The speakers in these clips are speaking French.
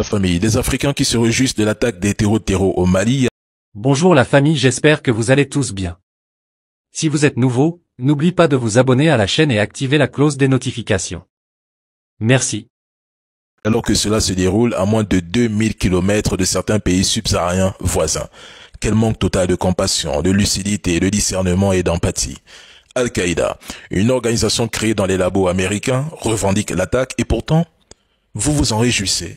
La famille des Africains qui se réjouissent de l'attaque des terreaux au Mali. Bonjour la famille, j'espère que vous allez tous bien. Si vous êtes nouveau, n'oubliez pas de vous abonner à la chaîne et activer la cloche des notifications. Merci. Alors que cela se déroule à moins de 2000 km de certains pays subsahariens voisins. Quel manque total de compassion, de lucidité, de discernement et d'empathie. Al-Qaïda, une organisation créée dans les labos américains, revendique l'attaque et pourtant, vous vous en réjouissez.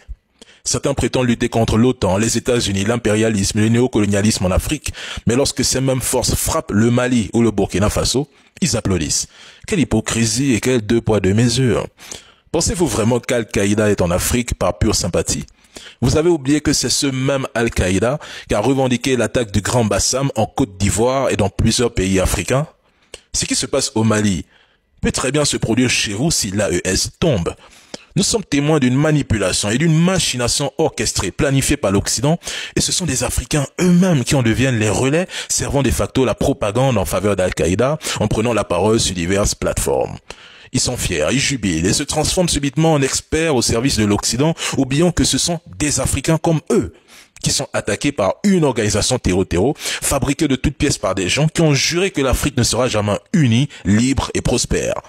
Certains prétendent lutter contre l'OTAN, les États-Unis, l'impérialisme, le néocolonialisme en Afrique, mais lorsque ces mêmes forces frappent le Mali ou le Burkina Faso, ils applaudissent. Quelle hypocrisie et quel deux poids deux mesures. Pensez-vous vraiment qu'Al-Qaïda est en Afrique par pure sympathie? Vous avez oublié que c'est ce même Al-Qaïda qui a revendiqué l'attaque du Grand Bassam en Côte d'Ivoire et dans plusieurs pays africains? Ce qui se passe au Mali peut très bien se produire chez vous si l'AES tombe. Nous sommes témoins d'une manipulation et d'une machination orchestrée, planifiée par l'Occident, et ce sont des Africains eux-mêmes qui en deviennent les relais, servant de facto la propagande en faveur d'Al-Qaïda, en prenant la parole sur diverses plateformes. Ils sont fiers, ils jubilent et se transforment subitement en experts au service de l'Occident, oubliant que ce sont des Africains comme eux, qui sont attaqués par une organisation terreau, fabriquée de toutes pièces par des gens qui ont juré que l'Afrique ne sera jamais unie, libre et prospère.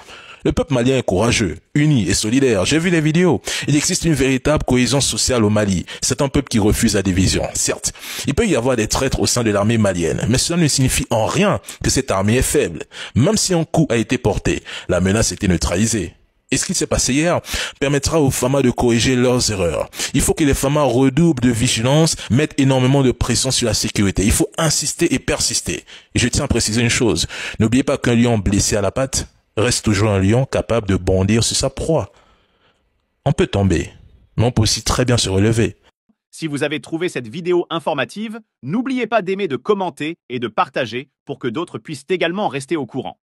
Le peuple malien est courageux, uni et solidaire. J'ai vu les vidéos. Il existe une véritable cohésion sociale au Mali. C'est un peuple qui refuse la division. Certes, il peut y avoir des traîtres au sein de l'armée malienne, mais cela ne signifie en rien que cette armée est faible. Même si un coup a été porté, la menace était neutralisée. Et ce qui s'est passé hier permettra aux FAMA de corriger leurs erreurs. Il faut que les FAMA redoublent de vigilance, mettent énormément de pression sur la sécurité. Il faut insister et persister. Et je tiens à préciser une chose. N'oubliez pas qu'un lion blessé à la patte reste toujours un lion capable de bondir sur sa proie. On peut tomber, mais on peut aussi très bien se relever. Si vous avez trouvé cette vidéo informative, n'oubliez pas d'aimer, de commenter et de partager pour que d'autres puissent également rester au courant.